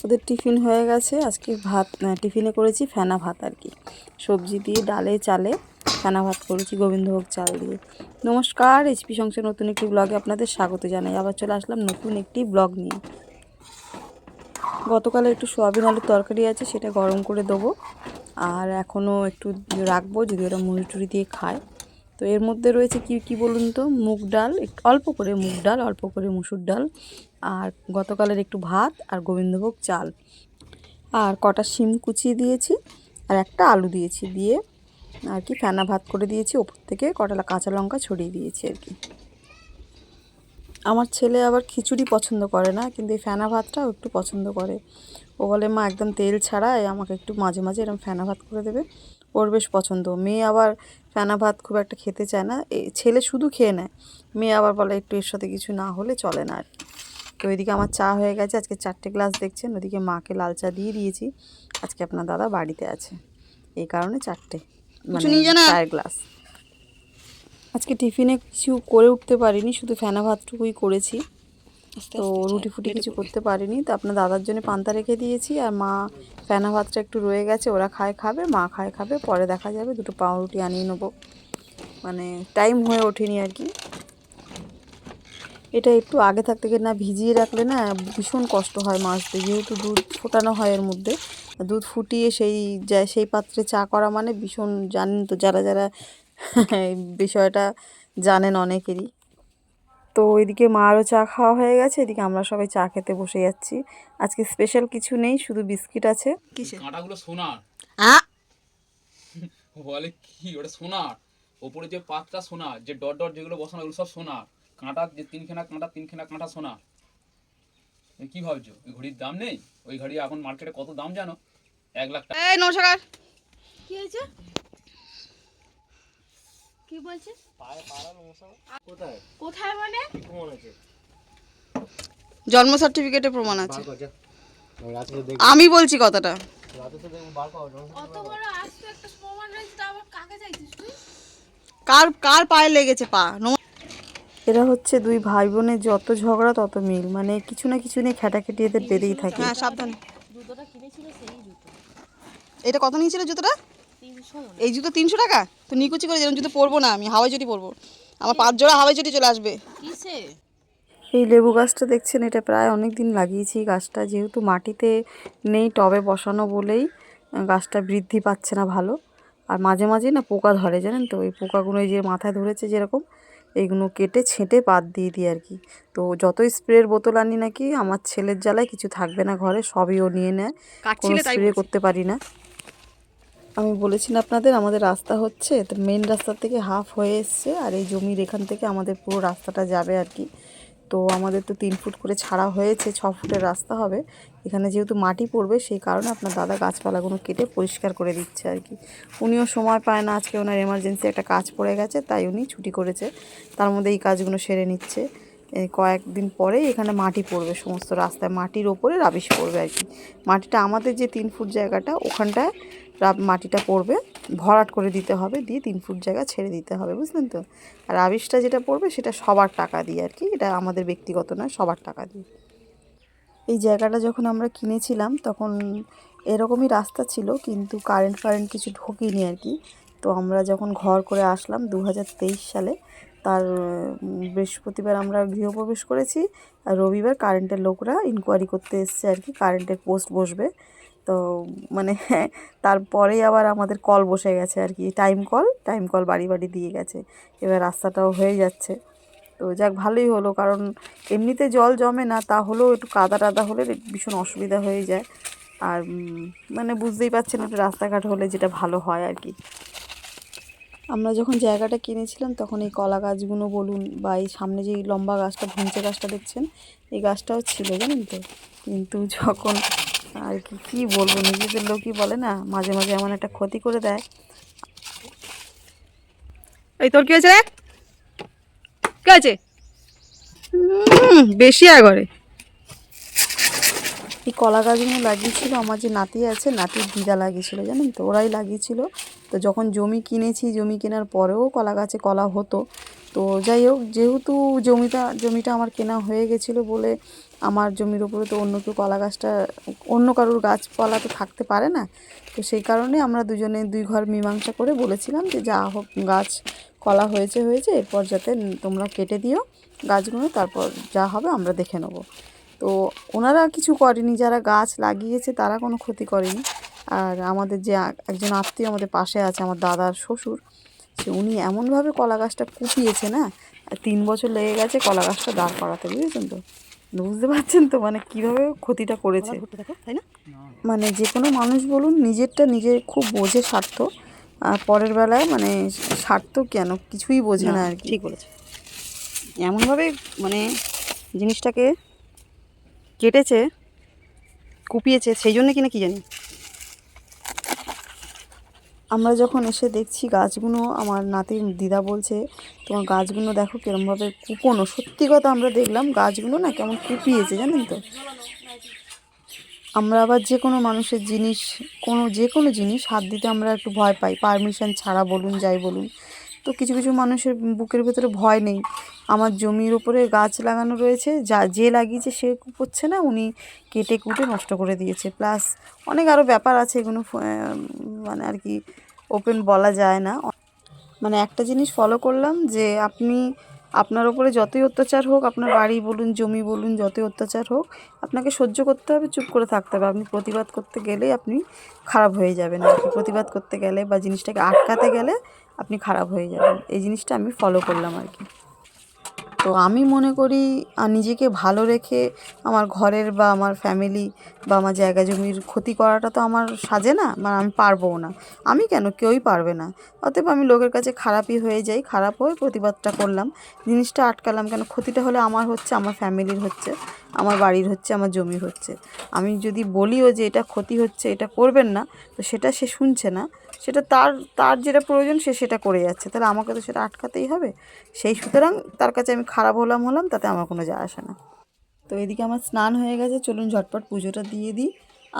ওদের টিফিন হয়ে গেছে। আজকে ভাত টিফিনে করেছি ফেনা ভাত আর কি, সবজি দিয়ে ডালে চালে ফেনা ভাত করেছি গোবিন্দভোগ চাল দিয়ে। নমস্কার, এইচপি সংসার নতুন একটি ব্লগে আপনাদের স্বাগত জানাই। আবার চলে আসলাম নতুন একটি ব্লগ নিয়ে। গতকালে একটু সোয়াবিন আলুর তরকারি আছে, সেটা গরম করে দেবো, আর এখনও একটু রাখবো যদি ওরা মুড়ি টুড়ি দিয়ে খায়। তো এর মধ্যে রয়েছে কি বলুন তো, মুগ ডাল, অল্প করে মুগ ডাল, অল্প করে মুসুর ডাল, আর গতকালের একটু ভাত আর গোবিন্দভোগ চাল, আর কটা শিম কুচিয়ে দিয়েছি, আর একটা আলু দিয়েছি, দিয়ে আর কি ফেনা ভাত করে দিয়েছি। ওপর থেকে কটা কাঁচা লঙ্কা ছড়িয়ে দিয়েছি আর কি। আমার ছেলে আবার খিচুড়ি পছন্দ করে না, কিন্তু এই ফেনা ভাতটাও একটু পছন্দ করে। ও বলে মা একদম তেল ছাড়াই আমাকে একটু মাঝে মাঝে এরকম ফেনা ভাত করে দেবে, ওর বেশ পছন্দ। মেয়ে আবার ফেনা ভাত খুব একটা খেতে চায় না, ছেলে শুধু খেয়ে নেয়, মেয়ে আবার বলে একটু এর সাথে কিছু না হলে চলে না আর কি। তো এদিকে আমার চা হয়ে গেছে, আজকে 4টে গ্লাস দেখছেন। ওদিকে মাকে লাল চা দিয়ে দিয়েছি, আজকে আপনার দাদা বাড়িতে আছে এই কারণে 4টে মানে চায়ের গ্লাস। আজকে টিফিনে কিছু করে উঠতে পারিনি, শুধু ফেনা ভাতটুকুই করেছি, তো রুটি ফুটি কিছু করতে পারিনি। তো আপনার দাদার জন্য পান্তা রেখে দিয়েছি, আর মা ফেনা ভাতটা একটু রয়ে গেছে, ওরা খাবে, মা খাবে, পরে দেখা যাবে। দুটো পাউরুটি আনিয়ে নেবো, মানে টাইম হয়ে ওঠেনি আর কি। এটা একটু আগে থাকতে না ভিজিয়ে রাখলে না ভীষণ কষ্ট হয় মাছতে, যেহেতু দুধ ফোটানো হয় এর মধ্যে, দুধ ফুটিয়ে সেই পাত্রে চা করা মানে ভীষণ, জানেন তো যারা যারা বিষয়টা জানেন অনেকেরই। তো ওইদিকে মারও চা খাওয়া হয়ে গেছে, এদিকে আমরা সবাই চা খেতে বসে যাচ্ছি। আজকে স্পেশাল কিছু নেই, শুধু বিস্কিট আছে। কিসে কাঁটাগুলো সোনার বলে কি ওটা সোনার, ওপরে যে পাতটা সোনার, যে ডট ডট যেগুলো বসানো ওগুলো সব সোনার। কাঁটা যে তিনখানা কাঁটা সোনার। কি ভাবছো ওই ঘড়ির দাম নেই? ওই ঘড়ি এখন মার্কেটে কত দাম জানো? 1 লাখ টাকা। এই নমস্কার। কি হয়েছে? কি বলছে? কোথায় কোথায় মানে প্রমাণ আছে? জন্ম সার্টিফিকেটে প্রমাণ আছে। আমি বলছি কথাটা। কত বড় আস্তে একটা প্রমাণ রয়েছে, তা আবার কাকে চাইছিস তুই? কার পায়ে লেগেছে পা? এরা হচ্ছে দুই ভাই বোনের, যত ঝগড়া তত মিল, মানে কিছু না কিছু নিয়ে খেটাখেটি এদের বেড়েই থাকে। হ্যাঁ সাবধানে। জুতোটা কিনেছিল সেই জুতো। এটা কত নিয়েছিল জুতোটা? 300। এই জুতো 300 টাকা? তো নিকুচি করে যেরকম জুতো পরবো না, আমি হাওয়াই চটি পরবো, আমার 5 জোড়া হাওয়াই চটি চলে আসবে। কিসে? এই লেবু গাছটা দেখছেন, এটা প্রায় অনেক দিন লাগিয়েছি। গাছটা যেহেতু মাটিতে নেই, টবে বসানো বলেই গাছটা বৃদ্ধি পাচ্ছে না ভালো, আর মাঝে মাঝে না পোকা ধরে, জানেন তো। ওই পোকাগুলো এই যে মাথায় ধরেছে যেরকম, এইগুলো কেটে ছেঁটে বাদ দিয়ে দিই আর কি। তো যতই স্প্রের বোতল আনি নাকি, আমার ছেলের জ্বালায় কিছু থাকবে না ঘরে, সবই ও নিয়ে নেয়, কোনো স্প্রে করতে পারি না। আমি বলেছি না আপনাদের, আমাদের রাস্তা হচ্ছে, তো মেন রাস্তা থেকে হাফ হয়ে এসছে, আর এই জমির এখান থেকে আমাদের পুরো রাস্তাটা যাবে আর কি। তো আমাদের তো 3 ফুট করে ছাড়া হয়েছে, 6 ফুটের রাস্তা হবে। এখানে যেহেতু মাটি পড়বে, সেই কারণে আপনার দাদা গাছপালাগুলো কেটে পরিষ্কার করে দিচ্ছে আর কি। উনিও সময় পায় না, আজকে ওনার এমার্জেন্সি একটা কাজ পড়ে গেছে, তাই উনি ছুটি করেছে, তার মধ্যে এই কাজগুলো সেরে নিচ্ছে। কয়েকদিন পরেই এখানে মাটি পড়বে, সমস্ত রাস্তায় মাটির ওপরে রাবিশ পড়বে আর কি। মাটিটা আমাদের যে 3 ফুট জায়গাটা, ওখানটায় মাটিটা পড়বে, ভরাট করে দিতে হবে, দিয়ে 3 ফুট জায়গা ছেড়ে দিতে হবে, বুঝলেন তো। আর রাবিশটা যেটা পড়বে সেটা সবার টাকা দিয়ে আর কি, এটা আমাদের ব্যক্তিগত নয়, সবার টাকা দিয়ে। এই জায়গাটা যখন আমরা কিনেছিলাম তখন এরকমই রাস্তা ছিল, কিন্তু কারেন্ট কিছু ঢোকেনি আর কি। তো আমরা যখন ঘর করে আসলাম 2023 সালে, তার বৃহস্পতিবার আমরা গৃহপ্রবেশ করেছি, আর রবিবার কারেন্টের লোকরা ইনকোয়ারি করতে এসছে আর কি, কারেন্টের পোস্ট বসবে। তো মানে তারপরেই আবার আমাদের কল বসে গেছে আর কি, টাইম কল বাড়ি বাড়ি দিয়ে গেছে, এবার রাস্তাটাও হয়ে যাচ্ছে। তো যাক, ভালোই হলো, কারণ এমনিতে জল জমে না, তা হলেও একটু কাদা টাদা হলে ভীষণ অসুবিধা হয়ে যায়। আর মানে বুঝতেই পারছেন, একটু রাস্তাঘাট হলে যেটা ভালো হয় আর কি। আমরা যখন জায়গাটা কিনেছিলাম তখন এই কলা গাছগুলো বলুন, বা এই সামনে যে লম্বা গাছটা, ভুঞ্চে গাছটা দেখছেন, এই গাছটাও ছিল, জানেন তো। কিন্তু যখন আর কি কী বলবো, নিজেদের লোকই বলে না, মাঝে মাঝে এমন একটা ক্ষতি করে দেয়। এই তোর কী হয়েছে রে? কী আছে? বেশি আগরে এই কলা গাছগুলো লাগিয়েছিল আমার যে নাতি আছে, নাতির দিদা লাগিয়েছিল, জানেন তো, ওরাই লাগিয়েছিল। তো যখন জমি কিনেছি, জমি কেনার পরেও কলা গাছে কলা হতো। তো যাই হোক, যেহেতু জমিটা আমার কেনা হয়ে গেছিলো বলে আমার জমির উপরে তো অন্য কেউ কলা গাছটা, অন্য কারোর গাছপালা তো থাকতে পারে না। তো সেই কারণে আমরা দুজনে দুই ঘর মীমাংসা করে বলেছিলাম যে যা হোক গাছ কলা হয়েছে হয়েছে, এরপর যাতে তোমরা কেটে দিও গাছগুলো, তারপর যা হবে আমরা দেখে নেবো। তো ওনারা কিছু করেনি, যারা গাছ লাগিয়েছে তারা কোনো ক্ষতি করেনি। আর আমাদের যে একজন আত্মীয় আমাদের পাশে আছে, আমার দাদার শ্বশুর, সে উনি এমনভাবে কলা গাছটা কুপিয়েছে না, 3 বছর লেগে গেছে কলা গাছটা দাঁড় করাতে, বুঝেছেন তো? বুঝতে পারছেন তো মানে কীভাবে ক্ষতিটা করেছে, তাই না? মানে যে কোনো মানুষ বলুন, নিজেরটা নিজে খুব বোঝে স্বার্থ, আর পরের বেলায় মানে স্বার্থ কেন কিছুই বোঝে না আর কি। ঠিক বলেছে, এমনভাবে মানে জিনিসটাকে কেটেছে, কুপিয়েছে, সেই জন্য কিনা কি জানি। আমরা যখন এসে দেখছি গাছগুলো, আমার নাতি দিদা বলছে তোমার গাছগুলো দেখো কীরমভাবে কুপোনো। সত্যি কথা আমরা দেখলাম গাছগুলো না কেমন কুপিয়েছে, জানেন তো? আমরা আবার যে কোনো মানুষের জিনিস, যে কোনো জিনিস হাত দিতে আমরা একটু ভয় পাই, পারমিশন ছাড়া বলুন যাই বলুন। তো কিছু কিছু মানুষের বুকের ভেতরে ভয় নেই। আমার জমির ওপরে গাছ লাগানো রয়েছে, যে লাগিয়েছে সে কুপোচ্ছে না, উনি কেটে কুটে নষ্ট করে দিয়েছে। প্লাস অনেক আরও ব্যাপার আছে, এগুলো মানে আর কি ওপেন বলা যায় না। মানে একটা জিনিস ফলো করলাম যে আপনার ওপরে যতই অত্যাচার হোক, আপনার বাড়ি বলুন জমি বলুন যতই অত্যাচার হোক, আপনাকে সহ্য করতে হবে, চুপ করে থাকতে হবে। আপনি প্রতিবাদ করতে গেলেই আপনি খারাপ হয়ে যাবেন আর কি। প্রতিবাদ করতে গেলে বা জিনিসটাকে আটকাতে গেলে আপনি খারাপ হয়ে যাবেন। এই জিনিসটা আমি ফলো করলাম আর কি। তো আমি মনে করি নিজেকে ভালো রেখে আমার ঘরের বা আমার ফ্যামিলি বা আমার জায়গা জমির ক্ষতি করাটা তো আমার সাজে না, বা আমি পারবও না। আমি কেন, কেউই পারবে না। অতএব আমি লোকের কাছে খারাপই হয়ে যাই, খারাপ হয়ে প্রতিবাদটা করলাম, জিনিসটা আটকালাম। কেন, ক্ষতিটা হলে আমার হচ্ছে, আমার ফ্যামিলির হচ্ছে, আমার বাড়ির হচ্ছে, আমার জমির হচ্ছে। আমি যদি বলিও যে এটা ক্ষতি হচ্ছে, এটা করবেন না, তো সেটা সে শুনছে না। সেটা তার তার যেটা প্রয়োজন সে সেটা করে যাচ্ছে, তাহলে আমাকে তো সেটা আটকাতেই হবে। সেই সুতরাং তার কাছে আমি খারাপ হলাম তাতে আমার কোনো যায় আসে না। তো এদিকে আমার স্নান হয়ে গেছে, চলুন ঝটপট পুজোটা দিয়ে দিই।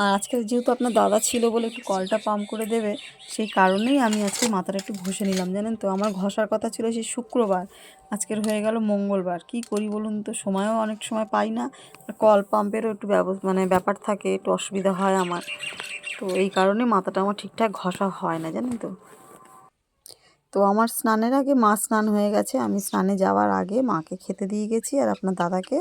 আর আজকে যেহেতু আপনার দাদা ছিল বলে একটু কলটা পাম্প করে দেবে, সেই কারণেই আমি আজকে মাথাটা একটু ঘষে নিলাম, জানেন তো? আমার ঘষার কথা ছিল সেই শুক্রবার, আজকের হয়ে গেল মঙ্গলবার। কি করি বলুন তো, সময়ও অনেক সময় পাই না, আর কল পাম্পেরও একটু মানে ব্যাপার থাকে, একটু অসুবিধা হয় আমার। তো এই কারণে মাথাটা আমার ঠিকঠাক ঘষা হয় না, জানেন তো? তো আমার স্নানের আগে মা স্নান হয়ে গেছে, আমি স্নানে যাওয়ার আগে মাকে খেতে দিয়ে গেছি, আর আপনার দাদাকে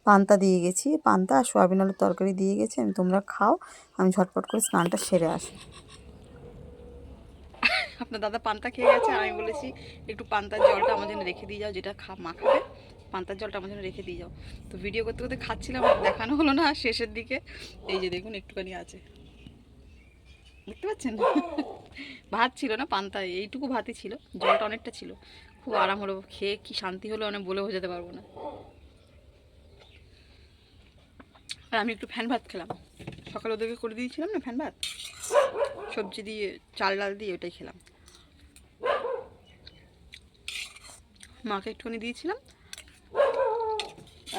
পান্তা দিয়ে গেছি। পান্তা আর সয়াবিন আলুর তরকারি দিয়ে গেছি, আমি তোমরা খাও, আমি ঝটপট করে স্নানটা সেরে আসি। আপনার দাদা পান্তা খেয়ে গেছে, আর আমি বলেছি একটু পান্তার জলটা আমার জন্য রেখে দিয়ে যাও, যেটা মা খাবে পান্তার জলটা আমার জন্য রেখে দিয়ে যাও। তো ভিডিও করতে করতে খাচ্ছিলাম, দেখানো হলো না শেষের দিকে। এই যে দেখুন একটুখানি আছে, দেখতে পাচ্ছেন? ভাত ছিল না পান্তায়, এইটুকু ভাতই ছিল, জলটা অনেকটা ছিল। খুব আরাম হলো, খেয়ে কি শান্তি হলো অনেক, বলে বোঝাতে পারবো না। আর আমি একটু ফ্যান ভাত খেলাম, সকালে ওদেরকে করে দিয়েছিলাম না ফ্যান ভাত, সবজি দিয়ে চাল ডাল দিয়ে ওটাই খেলাম। মাকে একটুখানি দিয়েছিলাম,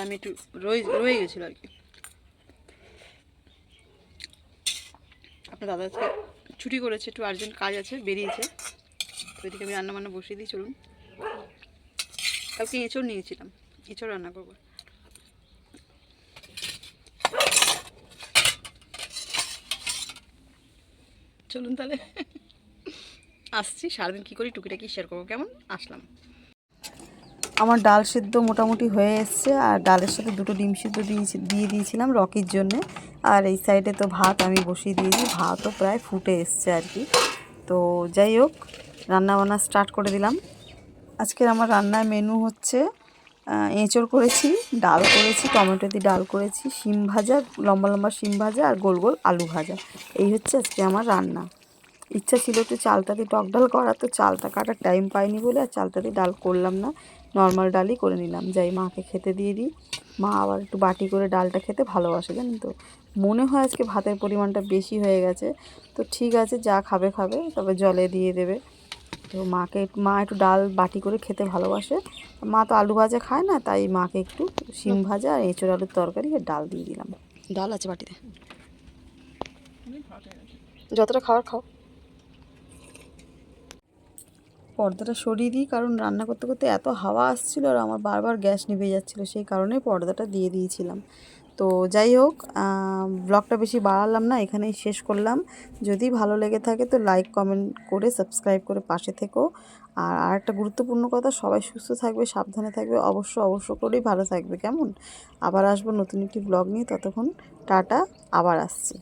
আমি একটু রয়ে গেছিলো আর কি। আপনার দাদা আজকে ছুটি করেছে, একটু আর্জেন্ট কাজ আছে, বেরিয়েছে। তো এদিকে আমি রান্না বান্না বসিয়ে দিই, চলুন। কালকে এঁচড় নিয়েছিলাম, এঁচড় রান্না করবো। চলুন তাহলে আসছি, সারাদিন কী করি টুকিটাকি শেয়ার করবো, কেমন আসলাম। আমার ডাল সিদ্ধ মোটামুটি হয়ে এসছে, আর ডালের সাথে 2টো ডিম সিদ্ধ দিয়ে দিয়েছিলাম রকির জন্যে। আর এই সাইডে তো ভাত আমি বসিয়ে দিয়েছি, ভাতও প্রায় ফুটে এসছে আর কি। তো যাই হোক, রান্নাবান্না স্টার্ট করে দিলাম। আজকের আমার রান্নার মেনু হচ্ছে এঁচড় করেছি, ডাল করেছি, টমেটো দিয়ে ডাল করেছি, শিম ভাজা, লম্বা লম্বা শিম ভাজা, আর গোল গোল আলু ভাজা। এই হচ্ছে আজকে আমার রান্না। ইচ্ছা ছিল একটু চালতা দিয়ে টক ডাল করা, তো চালটা কাটার টাইম পাইনি বলে আর চালতা দিয়ে ডাল করলাম না, নর্মাল ডালই করে নিলাম। যাই মাকে খেতে দিয়ে দিই, মা আবার একটু বাটি করে ডালটা খেতে ভালোবাসে, জানেন তো? মনে হয় আজকে ভাতের পরিমাণটা বেশি হয়ে গেছে, তো ঠিক আছে যা খাবে খাবে, তবে জলে দিয়ে দেবে। তো মা একটু ডাল বাটি করে খেতে ভালোবাসে, মা তো আলু ভাজা খায় না, তাই মাকে একটু শিম ভাজা আর এঁচড় আলুর তরকারি আর ডাল দিয়ে দিলাম। ডাল আছে বাটিতে, যতটা খাওয়ার খাও। পর্দাটা সরিয়ে দিই, কারণ রান্না করতে করতে এত হাওয়া আসছিল আর আমার বারবার গ্যাস নিভে যাচ্ছিলো, সেই কারণে পর্দাটা দিয়ে দিয়েছিলাম। তো যাই হোক, ব্লগটা বেশি বাড়ালাম না, এখানেই শেষ করলাম। যদি ভালো লেগে থাকে তো লাইক কমেন্ট করে সাবস্ক্রাইব করে পাশে থেকো। আর আরেকটা গুরুত্বপূর্ণ কথা, সবাই সুস্থ থাকবে, সাবধানে থাকবে, অবশ্য করেই ভালো থাকবে, কেমন? আবার আসবো নতুন একটি ব্লগ নিয়ে, ততক্ষণ টাটা, আবার আসছি।